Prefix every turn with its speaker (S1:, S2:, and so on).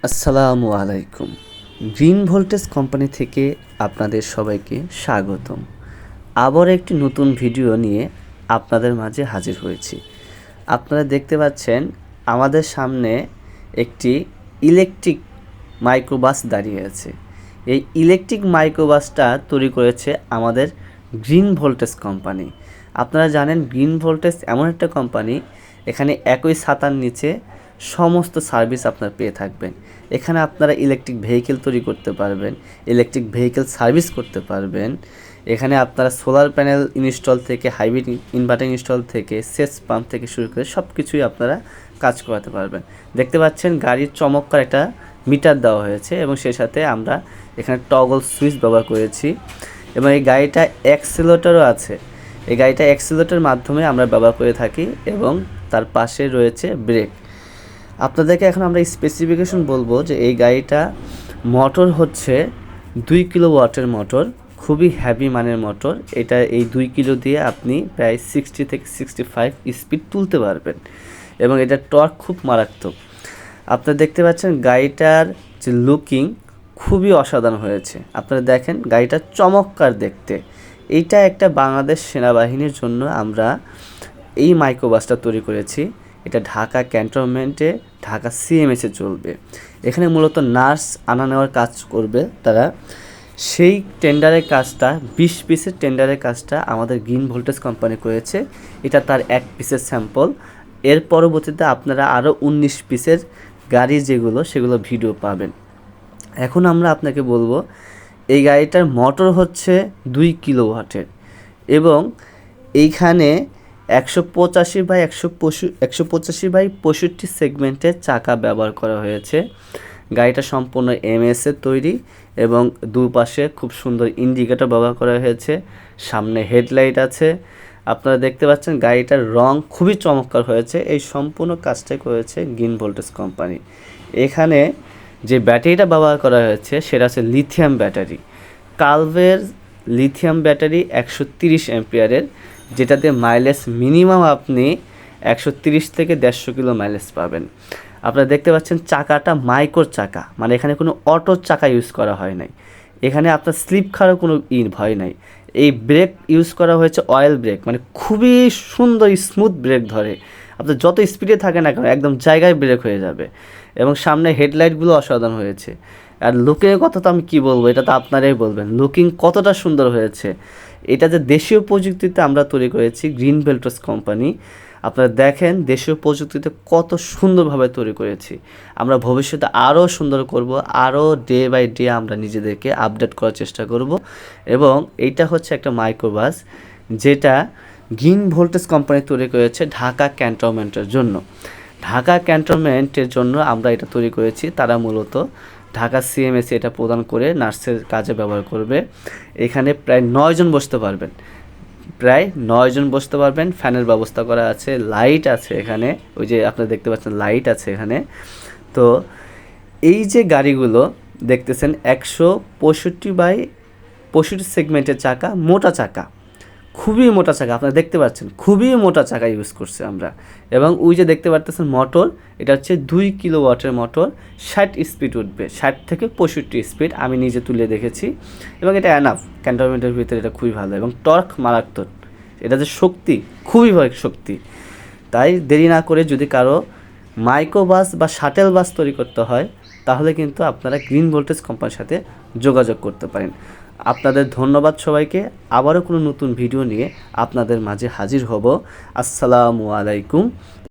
S1: আসসালামু আলাইকুম। Green voltage company থেকে আপনাদের সবাইকে স্বাগতম। আবার একটি নতুন ভিডিও নিয়ে আপনাদের মাঝে হাজির হয়েছি। আপনারা দেখতে পাচ্ছেন আমাদের সামনে একটি ইলেকট্রিক মাইক্রোবাস দাঁড়িয়ে আছে। এই ইলেকট্রিক মাইক্রোবাসটা তৈরি করেছে আমাদের গ্রিন ভোল্টেজ কোম্পানি। আপনারা জানেন গ্রিন ভোল্টেজ এমন একটা কোম্পানি, এখানে একই ছাতার নিচে সমস্ত সার্ভিস আপনারা পেয়ে থাকবেন। এখানে আপনারা ইলেকট্রিক ভেহিকেল তৈরি করতে পারবেন, ইলেকট্রিক ভেহিকেল সার্ভিস করতে পারবেন। এখানে আপনারা সোলার প্যানেল ইনস্টল থেকে হাইব্রিড ইনভার্টার ইনস্টল থেকে সেচ পাম্প থেকে শুরু করে সব কিছুই আপনারা কাজ করাতে পারবেন। দেখতে পাচ্ছেন গাড়ির চমৎকার একটা মিটার দেওয়া হয়েছে এবং সেই সাথে আমরা এখানে টগল সুইচ ব্যবহার করেছি এবং এই গাড়িটা অ্যাক্সিলারেটরও আছে। এই গাড়িটা অ্যাক্সিলারেটরের মাধ্যমে আমরা ব্যবহার করে থাকি এবং তার পাশে রয়েছে ব্রেক। আপনাদেরকে এখন আমরা স্পেসিফিকেশন বলবো যে এই গাড়িটা মোটর হচ্ছে 2 কিলোওয়াটের মোটর, খুবই হ্যাভি মানের মোটর। এটা এই 2 কিলো দিয়ে আপনি প্রায় 60 থেকে 65 স্পিড তুলতে পারবেন এবং এটার টর্ক খুব মারাত্মক। আপনারা দেখতে পাচ্ছেন গাড়িটার যে লুকিং খুবই অসাধারণ হয়েছে। আপনারা দেখেন গাড়িটা চমৎকার দেখতে। এইটা একটা বাংলাদেশ সেনাবাহিনীর জন্য আমরা এই মাইক্রোবাসটা তৈরি করেছি। এটা ঢাকা ক্যান্টনমেন্টে ঢাকা সিএমএসে চলবে। এখানে মূলত নার্স আনা নেওয়ার কাজ করবে তারা। সেই টেন্ডারের কাজটা 20 পিসের টেন্ডারের কাজটা আমাদের গ্রিন ভোল্টেজ কোম্পানি করেছে। এটা তার 1 পিসের স্যাম্পল। এর পরবর্তীতে আপনারা আরও 19 পিসের গাড়ি যেগুলো সেগুলো ভিডিও পাবেন। এখন আমরা আপনাকে বলবো এই গাড়িটার মোটর হচ্ছে 2 কিলোওয়াটের এবং এইখানে 185/185 সেগমেন্টের চাকা ব্যবহার করা হয়েছে। গাড়িটা সম্পূর্ণ এমএসের তৈরি এবং দুপাশে খুব সুন্দর ইন্ডিকেটর ব্যবহার করা হয়েছে। সামনে হেডলাইট আছে। আপনারা দেখতে পাচ্ছেন গাড়িটার রং খুবই চমৎকার হয়েছে। এই সম্পূর্ণ কাজটাই করেছে গ্রিন ভোল্টেজ কোম্পানি। এখানে যে ব্যাটারিটা ব্যবহার করা হয়েছে সেটা হচ্ছে লিথিয়াম ব্যাটারি, কালভের লিথিয়াম ব্যাটারি 130 অ্যাম্পিয়ারের, যেটাতে মাইলেজ মিনিমাম আপনি 130 থেকে 150 কিলো মাইলেজ পাবেন। আপনারা দেখতে পাচ্ছেন চাকাটা মাইক্রো চাকা, মানে এখানে কোনো অটো চাকা ইউজ করা হয় নাই। এখানে আপনার স্লিপ খাওয়ার কোনো ভয় নাই। এই ব্রেক ইউজ করা হয়েছে অয়েল ব্রেক, মানে খুবই সুন্দর স্মুথ ব্রেক ধরে। আপনার যত স্পিডে থাকে না কেন একদম জায়গায় ব্রেক হয়ে যাবে এবং সামনে হেডলাইটগুলো অসাধারণ হয়েছে। আর লুকিংয়ের কথা তো আমি কী বলবো, এটা তো আপনারাই বলবেন লুকিং কতটা সুন্দর হয়েছে। এটা যে দেশীয় প্রযুক্তিতে আমরা তৈরি করেছি গ্রিন ভোল্টেজ কোম্পানি। আপনারা দেখেন দেশীয় প্রযুক্তিতে কত সুন্দরভাবে তৈরি করেছি। আমরা ভবিষ্যতে আরও সুন্দর করব, আরও ডে বাই ডে আমরা নিজেদেরকে আপডেট করার চেষ্টা করব। এবং এইটা হচ্ছে একটা মাইক্রোবাস যেটা গ্রিন ভোল্টেজ কোম্পানি তৈরি করেছে ঢাকা ক্যান্টনমেন্টের জন্য। ঢাকা ক্যান্টনমেন্টের জন্য আমরা এটা তৈরি করেছি। তারা মূলত ঢাকা সিএমএসে এটা প্রদান করে নার্সের কাজে ব্যবহার করবে। এখানে প্রায় 9 জন বসতে পারবেন, প্রায় 9 জন বসতে পারবেন। ফ্যানের ব্যবস্থা করা আছে, লাইট আছে এখানে, ওই যে আপনারা দেখতে পাচ্ছেন লাইট আছে এখানে। তো এই যে গাড়িগুলো দেখতেছেন 165/65 সেগমেন্টের চাকা, মোটা চাকা, খুবই মোটা চাকা। আপনারা দেখতে পাচ্ছেন খুবই মোটা চাকা ইউজ করছে আমরা। এবং ওই যে দেখতে পাচ্ছেন মোটর, এটা হচ্ছে 2 কিলোওয়াটের মোটর, 60 স্পিড উঠবে, 60 থেকে 65 স্পিড আমি নিজে তুলে দেখেছি এবং এটা অ্যানাফ ক্যান্টনমেন্টের ভিতরে। এটা খুবই ভালো এবং টর্ক মারাত্মক। এটা যে শক্তি, খুবই শক্তি। তাই দেরি না করে যদি কারো মাইক্রোবাস বা শাটেল বাস তৈরি করতে হয় তাহলে কিন্তু আপনারা গ্রিন ভোল্টেজ কোম্পানির সাথে যোগাযোগ করতে পারেন। আপনাদের ধন্যবাদ সবাইকে। আবারও কোনো নতুন ভিডিও নিয়ে আপনাদের মাঝে হাজির হব। আসসালামু আলাইকুম।